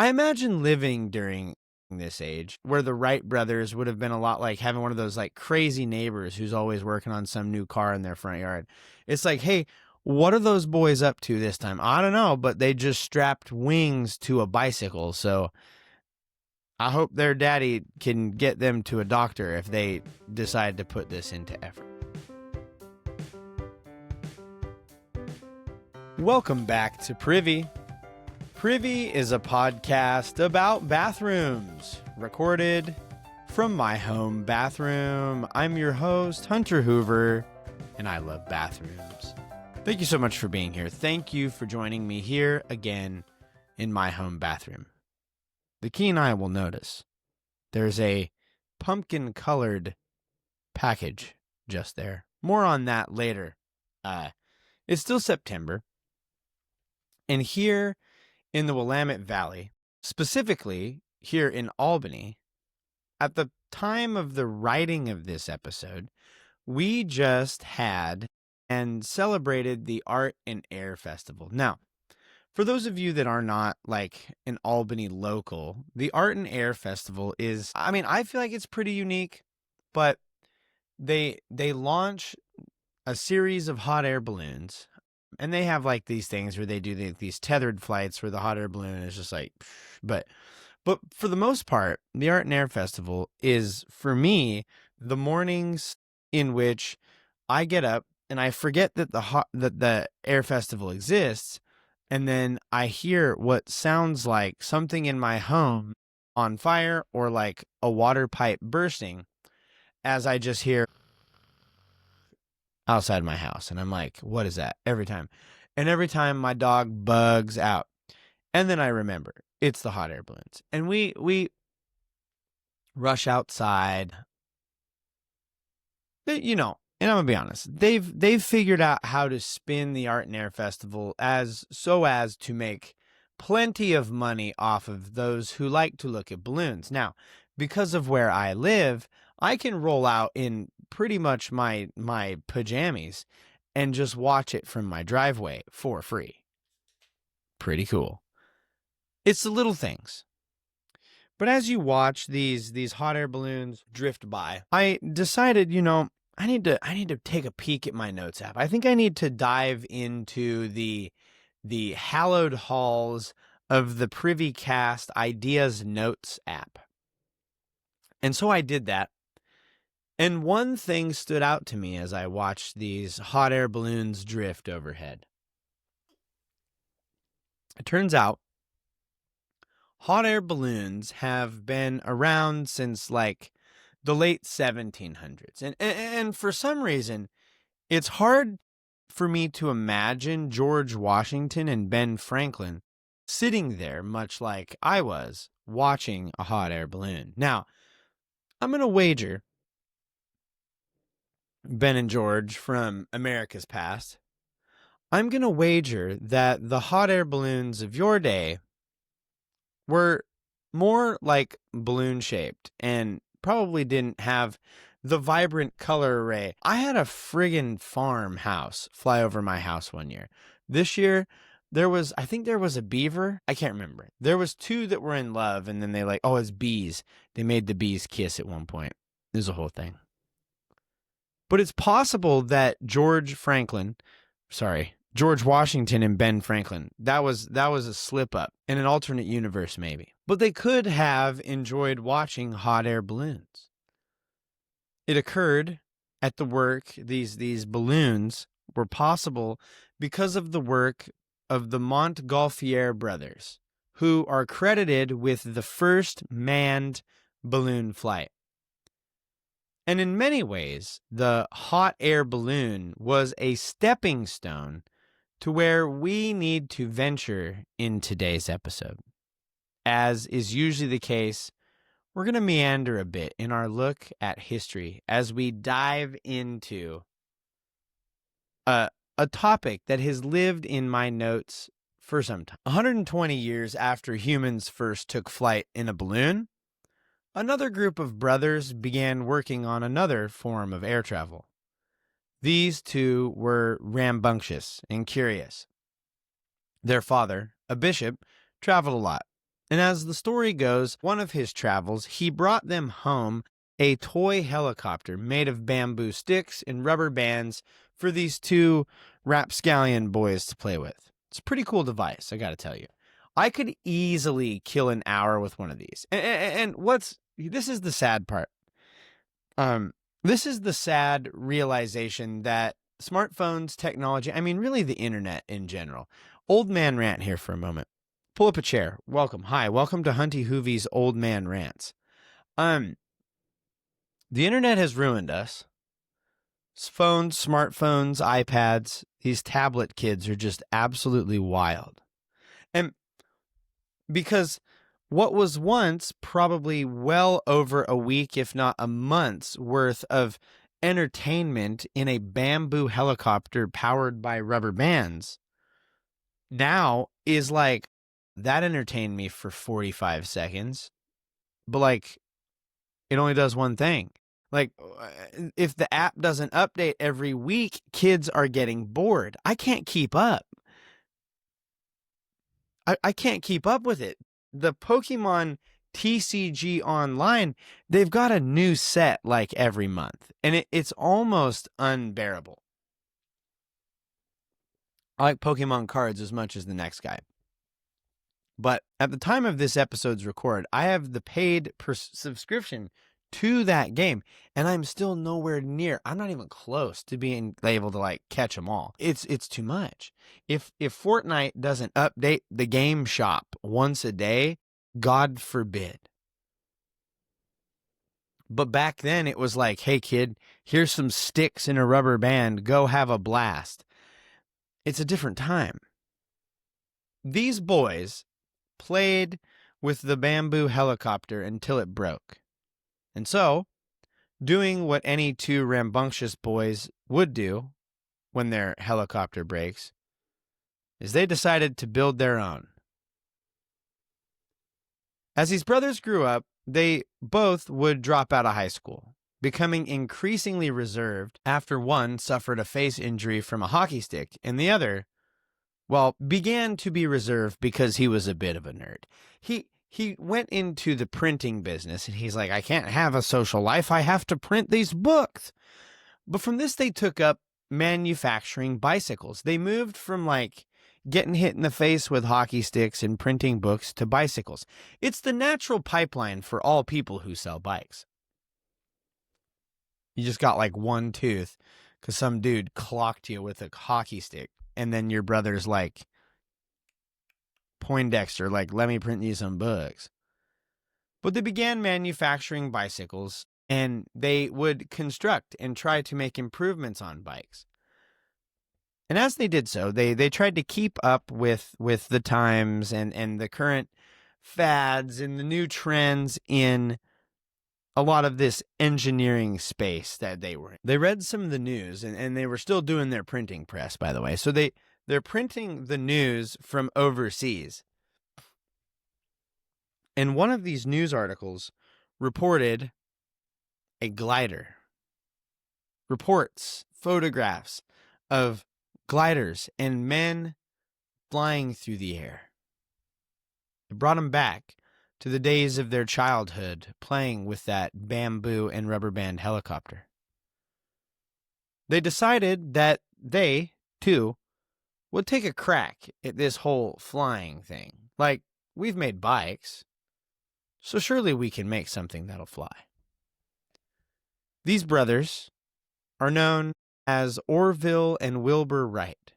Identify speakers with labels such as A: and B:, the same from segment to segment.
A: I imagine living during this age where the Wright brothers would have been a lot like having one of those like crazy neighbors who's always working on some new car in their front yard. It's like, hey, what are those boys up to this time? I don't know, but they just strapped wings to a bicycle. So I hope their daddy can get them to a doctor if they decide to put this into effort. Welcome back to Privy. Privy is a podcast about bathrooms, recorded from my home bathroom. I'm your host, Hunter Hoover, and I love bathrooms. Thank you so much for being here. Thank you for joining me here again in my home bathroom. The keen eye will notice there's a pumpkin-colored package just there. More on that later. It's still September, and here in the Willamette Valley, specifically here in Albany, at the time of the writing of this episode, we just had and celebrated the Art and Air Festival. Now, for those of you that are not like an Albany local, the Art and Air Festival is, I feel like it's pretty unique, but they launch a series of hot air balloons. And they have like these things where they do these tethered flights where the hot air balloon is just like, but for the most part, the Art and Air Festival is, for me, the mornings in which I get up and I forget that the Air Festival exists, and then I hear what sounds like something in my home on fire or like a water pipe bursting, as I just hear outside my house, and I'm like, what is that? Every time my dog bugs out, and then I remember it's the hot air balloons, and we rush outside. And I'm gonna be honest, they've figured out how to spin the Art and Air Festival as to make plenty of money off of those who like to look at balloons. Now, because of where I live, I can roll out in pretty much my pajamas and just watch it from my driveway for free. Pretty cool. It's the little things. But as you watch these hot air balloons drift by, I decided, I need to take a peek at my notes app. I think I need to dive into the hallowed halls of the Privycast Ideas Notes app. And so I did that. And one thing stood out to me as I watched these hot air balloons drift overhead. It turns out hot air balloons have been around since like the late 1700s. And for some reason, it's hard for me to imagine George Washington and Ben Franklin sitting there, much like I was, watching a hot air balloon. Now, I'm going to wager Ben and George from America's past, I'm going to wager that the hot air balloons of your day were more like balloon-shaped and probably didn't have the vibrant color array. I had a friggin' farmhouse fly over my house one year. This year, I think there was a beaver. I can't remember. There was two that were in love, and then it's bees. They made the bees kiss at one point. There's a whole thing. But it's possible that George Washington and Ben Franklin, that was a slip up in an alternate universe maybe. But they could have enjoyed watching hot air balloons. It occurred at the work, these balloons were possible because of the work of the Montgolfier brothers, who are credited with the first manned balloon flight. And in many ways, the hot air balloon was a stepping stone to where we need to venture in today's episode. As is usually the case, we're going to meander a bit in our look at history as we dive into a topic that has lived in my notes for some time. 120 years after humans first took flight in a balloon, another group of brothers began working on another form of air travel. These two were rambunctious and curious. Their father, a bishop, traveled a lot, And as the story goes, one of his travels, he brought them home a toy helicopter made of bamboo sticks and rubber bands for these two rapscallion boys to play with. It's a pretty cool device, I gotta tell you. I could easily kill an hour with one of these. And this is the sad part. This is the sad realization that smartphones, technology, I mean, really the internet in general. Old man rant here for a moment. Pull up a chair. Welcome. Hi, welcome to Hunty Hoovie's Old Man Rants. The internet has ruined us. Phones, smartphones, iPads, these tablet kids are just absolutely wild. And because what was once probably well over a week, if not a month's worth of entertainment in a bamboo helicopter powered by rubber bands, now is like, that entertained me for 45 seconds, but like, it only does one thing. Like, if the app doesn't update every week, kids are getting bored. I can't keep up. I can't keep up with it. The Pokemon TCG Online, they've got a new set like every month, and it's almost unbearable. I like Pokemon cards as much as the next guy. But at the time of this episode's record, I have the paid subscription to that game, and I'm still nowhere near. I'm not even close to being able to like catch them all. It's too much. If Fortnite doesn't update the game shop once a day, God forbid. But back then it was like, hey kid, here's some sticks and a rubber band, go have a blast. It's a different time. These boys played with the bamboo helicopter until it broke. And so, doing what any two rambunctious boys would do when their helicopter breaks, is they decided to build their own. As these brothers grew up, they both would drop out of high school, becoming increasingly reserved after one suffered a face injury from a hockey stick and the other, well, began to be reserved because he was a bit of a nerd. He went into the printing business and he's like, I can't have a social life. I have to print these books. But from this, they took up manufacturing bicycles. They moved from like getting hit in the face with hockey sticks and printing books to bicycles. It's the natural pipeline for all people who sell bikes. You just got like one tooth because some dude clocked you with a hockey stick. And then your brother's like, Poindexter, like, let me print you some books. But they began manufacturing bicycles, and they would construct and try to make improvements on bikes. And as they did so, they tried to keep up with the times and the current fads and the new trends in a lot of this engineering space that they were in. They read some of the news, and they were still doing their printing press, by the way. So they're printing the news from overseas. And one of these news articles reported a glider. Reports, photographs of gliders and men flying through the air. It brought them back to the days of their childhood playing with that bamboo and rubber band helicopter. They decided that they, too, would take a crack at this whole flying thing. Like, we've made bikes, so surely we can make something that'll fly. These brothers are known as Orville and Wilbur Wright,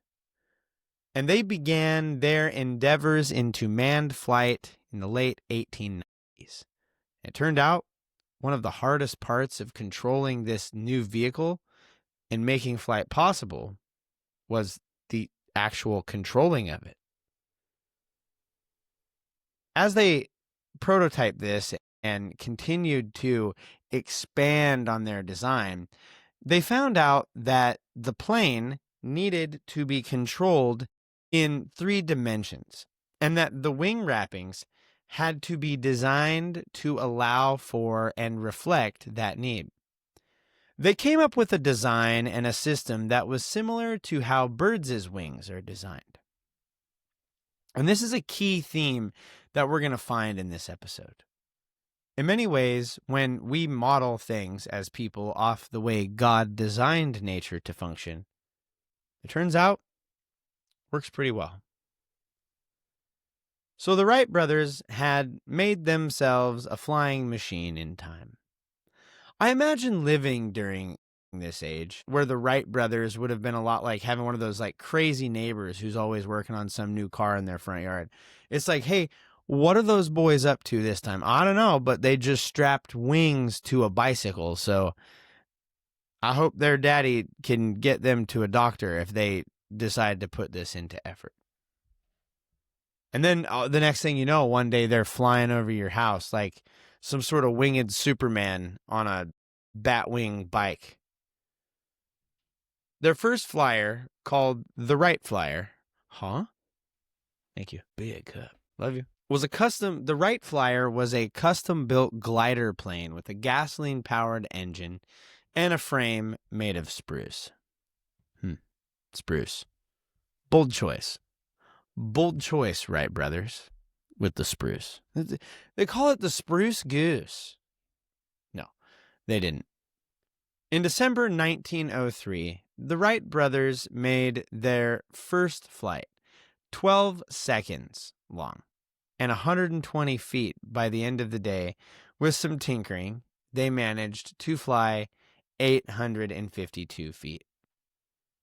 A: and they began their endeavors into manned flight in the late 1890s. It turned out one of the hardest parts of controlling this new vehicle and making flight possible was the actual controlling of it. As they prototyped this and continued to expand on their design, they found out that the plane needed to be controlled in 3 dimensions, and that the wing wrappings had to be designed to allow for and reflect that need. They came up with a design and a system that was similar to how birds' wings are designed. And this is a key theme that we're going to find in this episode. In many ways, when we model things as people off the way God designed nature to function, it turns out works pretty well. So the Wright brothers had made themselves a flying machine in time. I imagine living during this age where the Wright brothers would have been a lot like having one of those like crazy neighbors who's always working on some new car in their front yard. It's like, hey, what are those boys up to this time? I don't know, but they just strapped wings to a bicycle. So I hope their daddy can get them to a doctor if they decide to put this into effort. And then the next thing you know, one day they're flying over your house like some sort of winged Superman on a bat-wing bike. Their first flyer, called the Wright Flyer, Thank you. Big cup. Love you. The Wright Flyer was a custom-built glider plane with a gasoline-powered engine and a frame made of spruce. Spruce. Bold choice. Bold choice, Wright brothers, with the spruce. They call it the Spruce Goose. No, they didn't. In December 1903, the Wright brothers made their first flight, 12 seconds long, and 120 feet by the end of the day. With some tinkering, they managed to fly 852 feet.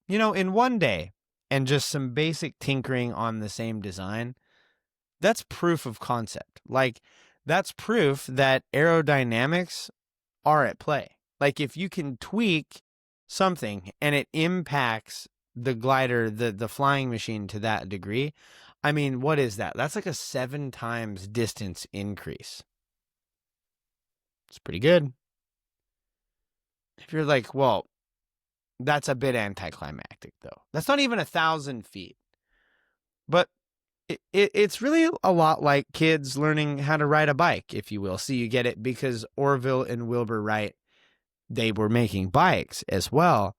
A: In one day, and just some basic tinkering on the same design, that's proof of concept. Like, that's proof that aerodynamics are at play. Like, if you can tweak something and it impacts the glider, the flying machine to that degree, I mean, what is that? That's like a 7 times distance increase. It's pretty good. If you're like, well, that's a bit anticlimactic, though. That's not even 1,000 feet. But it's really a lot like kids learning how to ride a bike, if you will. So you get it because Orville and Wilbur Wright, they were making bikes as well.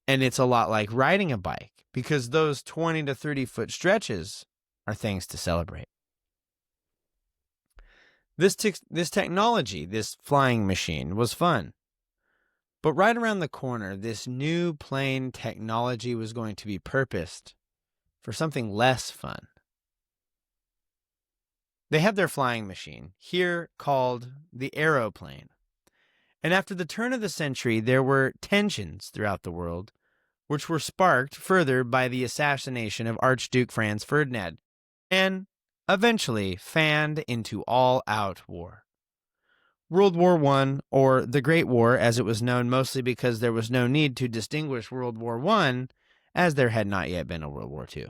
A: And it's a lot like riding a bike because those 20 to 30 foot stretches are things to celebrate. This technology, this flying machine, was fun. But right around the corner, this new plane technology was going to be purposed for something less fun. They had their flying machine, here called the aeroplane. And after the turn of the century, there were tensions throughout the world, which were sparked further by the assassination of Archduke Franz Ferdinand, and eventually fanned into all-out war. World War I, or the Great War as it was known, mostly because there was no need to distinguish World War I, as there had not yet been a World War II.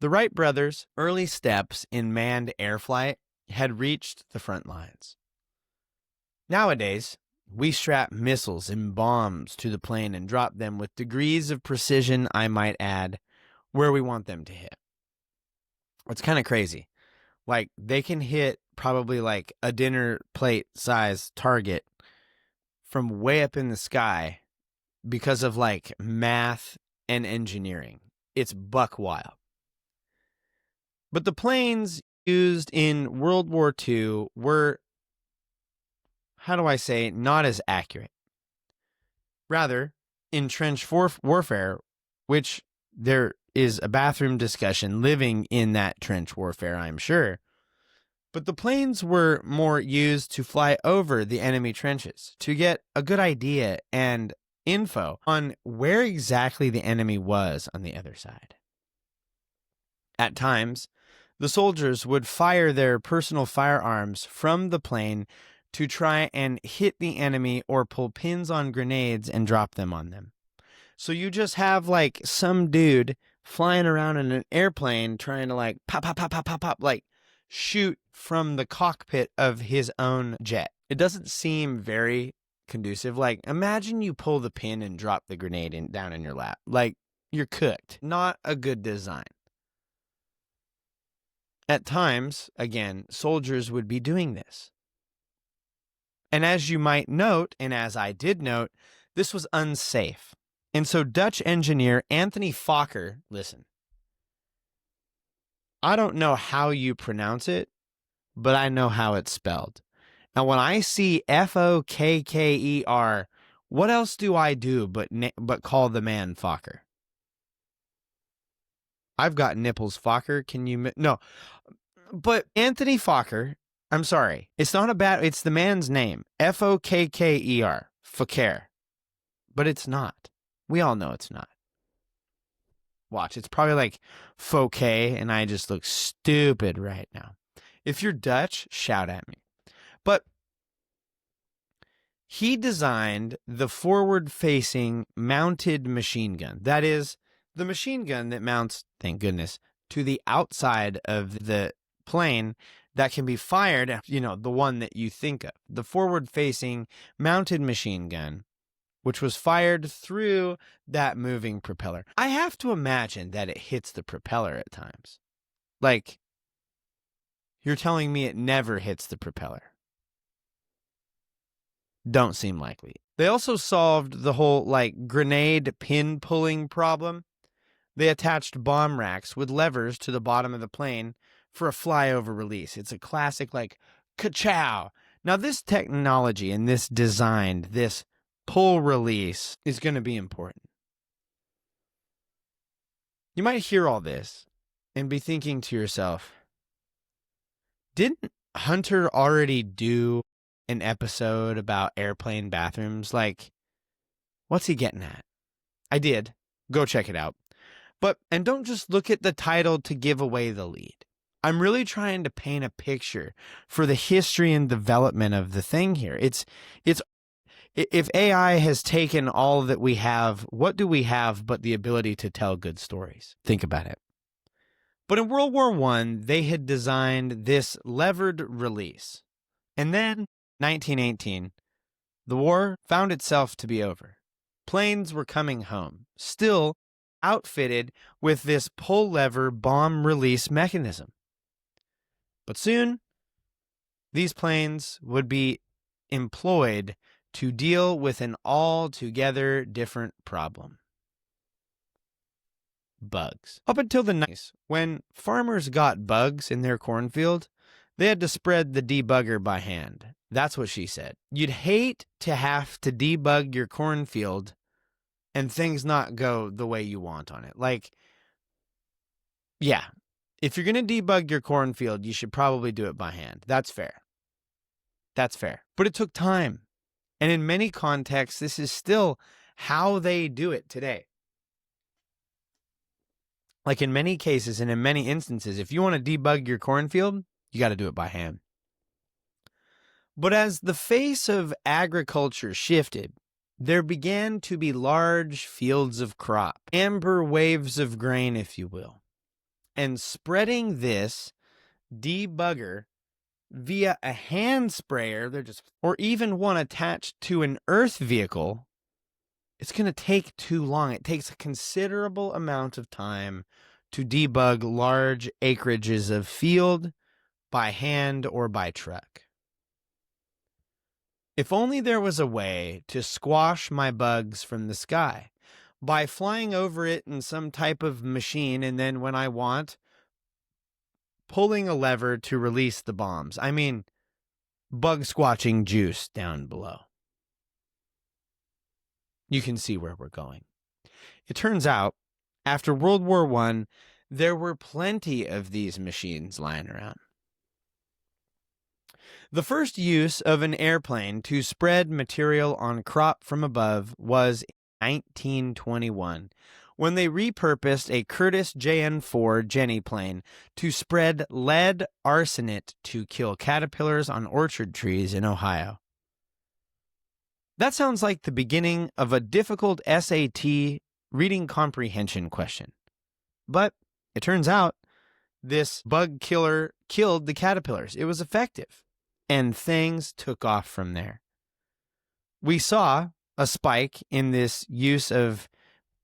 A: The Wright brothers' early steps in manned air flight had reached the front lines. Nowadays, we strap missiles and bombs to the plane and drop them with degrees of precision, I might add, where we want them to hit. It's kind of crazy. Like, they can hit probably like a dinner plate size target from way up in the sky because of like math and engineering. It's buck wild. But the planes used in World War II were, not as accurate. Rather, in trench warfare, which there is a bathroom discussion living in that trench warfare, I'm sure. But the planes were more used to fly over the enemy trenches to get a good idea and info on where exactly the enemy was on the other side. At times, the soldiers would fire their personal firearms from the plane to try and hit the enemy or pull pins on grenades and drop them on them. So you just have like some dude flying around in an airplane trying to like pop, pop, pop, pop, pop, pop, like shoot from the cockpit of his own jet. It doesn't seem very conducive. Like, imagine you pull the pin and drop the grenade down in your lap. Like, you're cooked. Not a good design. At times, again, soldiers would be doing this. And as you might note, and as I did note, this was unsafe. And so Dutch engineer Anthony Fokker, listen, I don't know how you pronounce it, but I know how it's spelled. Now, when I see Fokker, what else do I do but call the man Fokker? I've got nipples, Fokker. Can you... No. But Anthony Fokker, I'm sorry. It's not a bad... It's the man's name. Fokker. Fokker. But it's not. We all know it's not. Watch. It's probably like Fouquet, and I just look stupid right now. If you're Dutch, shout at me. But he designed the forward-facing mounted machine gun. That is, the machine gun that mounts, thank goodness, to the outside of the plane that can be fired, the one that you think of. The forward-facing mounted machine gun, which was fired through that moving propeller. I have to imagine that it hits the propeller at times. Like, you're telling me it never hits the propeller. Don't seem likely. They also solved the whole, grenade pin pulling problem. They attached bomb racks with levers to the bottom of the plane for a flyover release. It's a classic, ka-chow. Now, this technology and this design, this pull release is going to be important. You might hear all this and be thinking to yourself, didn't Hunter already do an episode about airplane bathrooms? What's he getting at? I did. Go check it out. And don't just look at the title to give away the lead. I'm really trying to paint a picture for the history and development of the thing here. If AI has taken all that we have, what do we have but the ability to tell good stories? Think about it. But in World War I, they had designed this levered release. And then, 1918, the war found itself to be over. Planes were coming home, still outfitted with this pull lever bomb release mechanism. But soon, these planes would be employed to deal with an altogether different problem. Bugs. Up until the 90s, when farmers got bugs in their cornfield, they had to spread the debugger by hand. That's what she said. You'd hate to have to debug your cornfield and things not go the way you want on it. Yeah, if you're going to debug your cornfield, you should probably do it by hand. That's fair. But it took time. And in many contexts, this is still how they do it today. In many cases and in many instances, if you want to debug your cornfield, you got to do it by hand. But as the face of agriculture shifted, there began to be large fields of crop, amber waves of grain, if you will. And spreading this debugger via a hand sprayer, or even one attached to an earth vehicle, it's going to take too long. It takes a considerable amount of time to debug large acreages of field by hand or by truck. If only there was a way to squash my bugs from the sky by flying over it in some type of machine, and then when I want, pulling a lever to release the bombs. I mean, bug squatching juice down below. You can see where we're going. It turns out, after World War I, there were plenty of these machines lying around. The first use of an airplane to spread material on crop from above was 1921, when they repurposed a Curtiss JN-4 Jenny plane to spread lead arsenate to kill caterpillars on orchard trees in Ohio. That sounds like the beginning of a difficult SAT reading comprehension question. But it turns out this bug killer killed the caterpillars. It was effective. And things took off from there. We saw a spike in this use of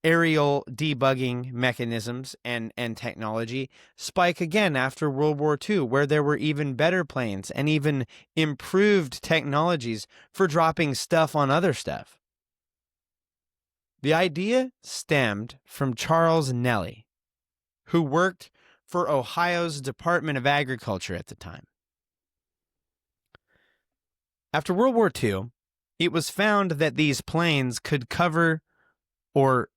A: aerial debugging mechanisms and technology spike again after World War II, where there were even better planes and even improved technologies for dropping stuff on other stuff. The idea stemmed from Charles Nelly, who worked for Ohio's Department of Agriculture at the time. After World War II, it was found that these planes could cover or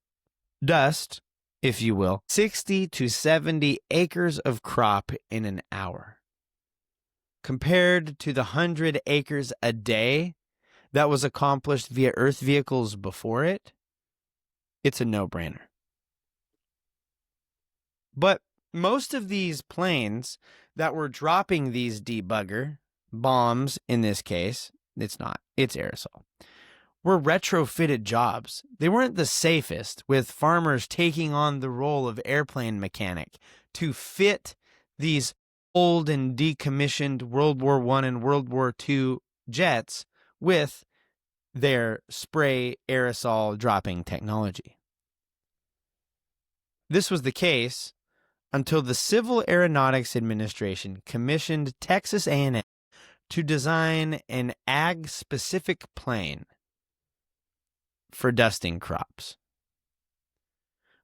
A: dust, if you will, 60 to 70 acres of crop in an hour. Compared to the 100 acres a day that was accomplished via Earth vehicles before it, it's a no-brainer. But most of these planes that were dropping these debugger bombs, in this case, it's aerosol, were retrofitted jobs. They weren't the safest, with farmers taking on the role of airplane mechanic to fit these old and decommissioned World War I and World War II jets with their spray aerosol dropping technology. This was the case until the Civil Aeronautics Administration commissioned Texas A&M to design an ag-specific plane for dusting crops.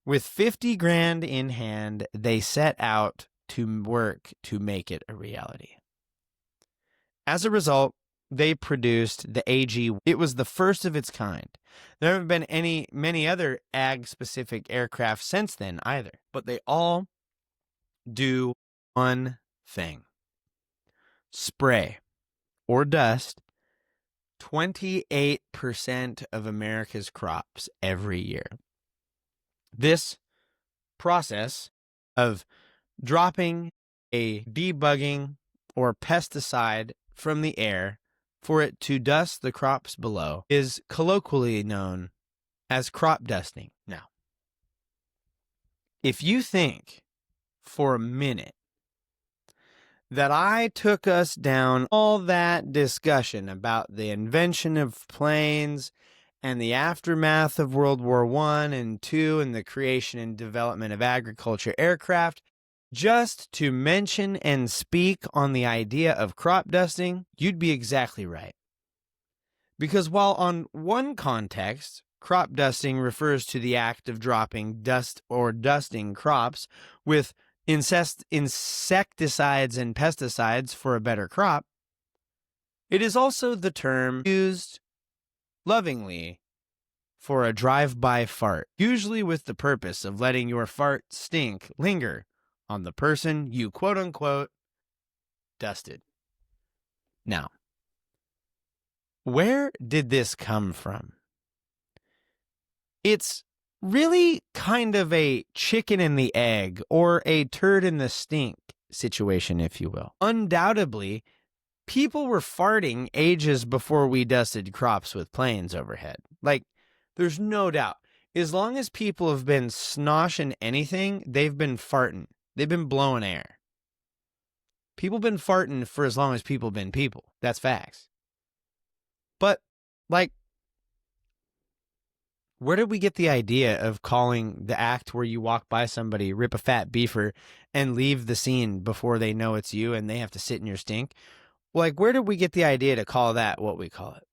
A: With 50 grand in hand, they set out to work to make it a reality. As a result, they produced the AG. It was the first of its kind. There haven't been many other ag-specific aircraft since then either, but they all do one thing: spray or dust 28% of America's crops every year. This process of dropping a debugging or pesticide from the air for it to dust the crops below is colloquially known as crop dusting. Now, if you think for a minute that I took us down all that discussion about the invention of planes and the aftermath of World War I and II and the creation and development of agriculture aircraft, just to mention and speak on the idea of crop dusting, you'd be exactly right. Because while on one context, crop dusting refers to the act of dropping dust or dusting crops with insecticides and pesticides for a better crop, it is also the term used lovingly for a drive-by fart, usually with the purpose of letting your fart stink linger on the person you quote-unquote dusted. Now, where did this come from? It's really kind of a chicken and the egg, or a turd in the stink situation, if you will. Undoubtedly, people were farting ages before we dusted crops with planes overhead. Like, there's no doubt. As long as people have been snoshing anything, they've been farting. They've been blowing air. People been farting for as long as people been people. That's facts. But, like, where did we get the idea of calling the act where you walk by somebody, rip a fat beefer, and leave the scene before they know it's you and they have to sit in your stink? Like, where did we get the idea to call that what we call it?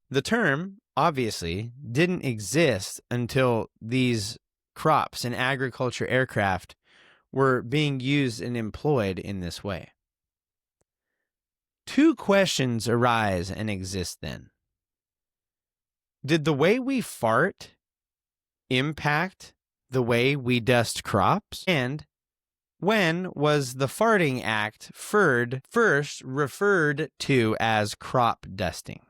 A: The term, obviously, didn't exist until these crops and agriculture aircraft were being used and employed in this way. Two questions arise and exist then. Did the way we fart impact the way we dust crops? And when was the farting act first referred to as crop dusting?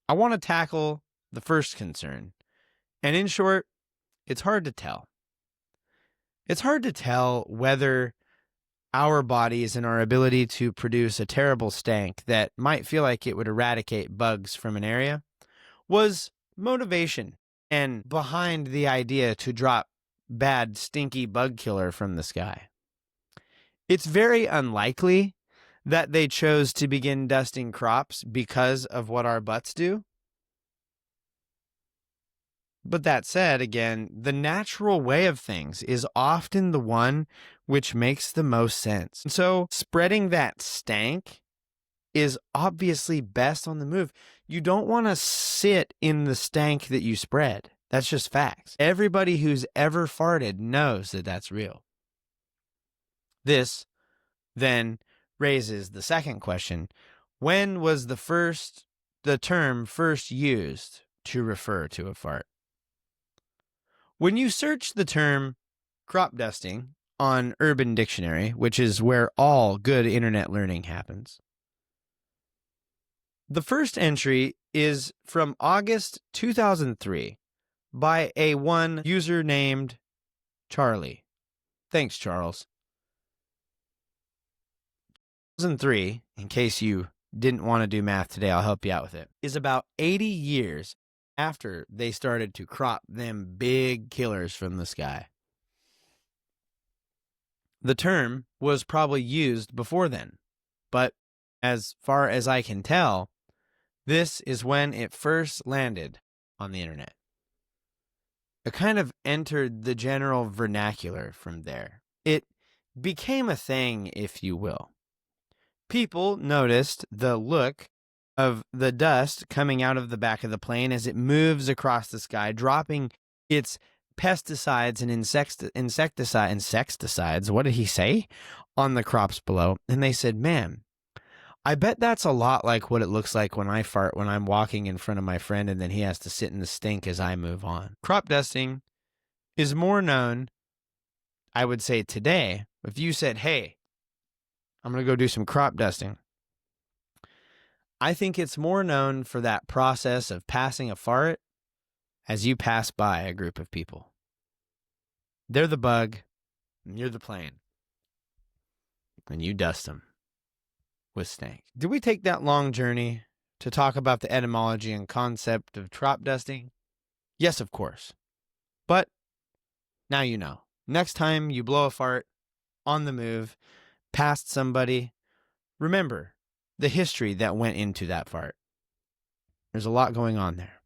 A: I want to tackle the first concern. And in short, it's hard to tell. It's hard to tell whether our bodies and our ability to produce a terrible stank that might feel like it would eradicate bugs from an area was motivation and behind the idea to drop bad, stinky bug killer from the sky. It's very unlikely that they chose to begin dusting crops because of what our butts do. But that said, again, the natural way of things is often the one which makes the most sense. So spreading that stank is obviously best on the move. You don't want to sit in the stank that you spread. That's just facts. Everybody who's ever farted knows that that's real. This then raises the second question. When was the term first used to refer to a fart? When you search the term crop dusting on Urban Dictionary, which is where all good internet learning happens, the first entry is from August 2003 by a one user named Charlie. Thanks, Charles. 2003, in case you didn't want to do math today, I'll help you out with it, is about 80 years after they started to crop them big killers from the sky. The term was probably used before then, but as far as I can tell, this is when it first landed on the internet. It kind of entered the general vernacular from there. It became a thing, if you will. People noticed the look of the dust coming out of the back of the plane as it moves across the sky, dropping its pesticides and insecticides, what did he say, on the crops below. And they said, man, I bet that's a lot like what it looks like when I fart when I'm walking in front of my friend and then he has to sit in the stink as I move on. Crop dusting is more known, I would say today, if you said, hey, I'm going to go do some crop dusting. I think it's more known for that process of passing a fart as you pass by a group of people. They're the bug, and you're the plane. And you dust them with stank. Did we take that long journey to talk about the etymology and concept of crop dusting? Yes, of course. But now you know. Next time you blow a fart on the move, past somebody, remember the history that went into that fart. There's a lot going on there.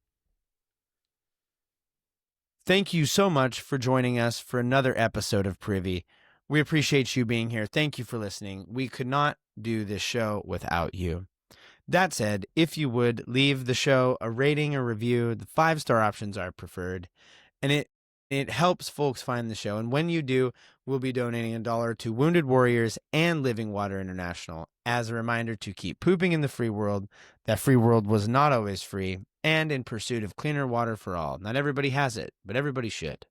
A: Thank you so much for joining us for another episode of Privy. We appreciate you being here. Thank you for listening. We could not do this show without you. That said, if you would leave the show a rating or review, the 5-star options are preferred, and it helps folks find the show. And when you do, we'll be donating $1 to Wounded Warriors and Living Water International as a reminder to keep pooping in the free world. That free world was not always free, and in pursuit of cleaner water for all. Not everybody has it, but everybody should.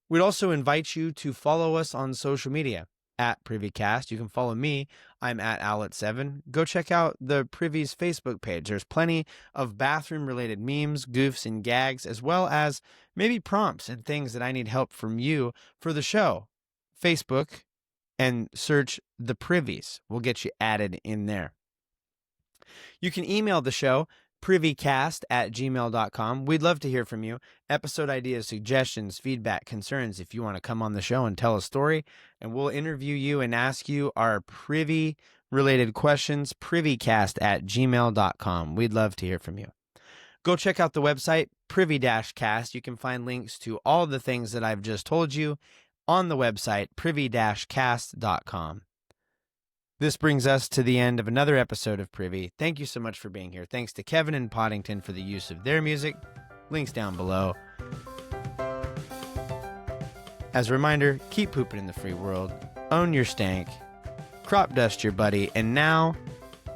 A: We'd also invite you to follow us on social media at Privycast. You can follow me. I'm at Owlet7. Go check out the Privy's Facebook page. There's plenty of bathroom-related memes, goofs, and gags, as well as maybe prompts and things that I need help from you for the show. Facebook and search The Privies. We'll get you added in there. You can email the show, privycast@gmail.com. We'd love to hear from you. Episode ideas, suggestions, feedback, concerns. If you want to come on the show and tell a story, and we'll interview you and ask you our privy-related questions, privycast@gmail.com. We'd love to hear from you. Go check out the website, Privy-Cast. You can find links to all the things that I've just told you on the website, privy-cast.com. This brings us to the end of another episode of Privy. Thank you so much for being here. Thanks to Kevin and Podington for the use of their music. Links down below. As a reminder, keep pooping in the free world. Own your stank. Crop dust your buddy. And now,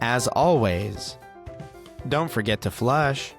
A: as always, don't forget to flush.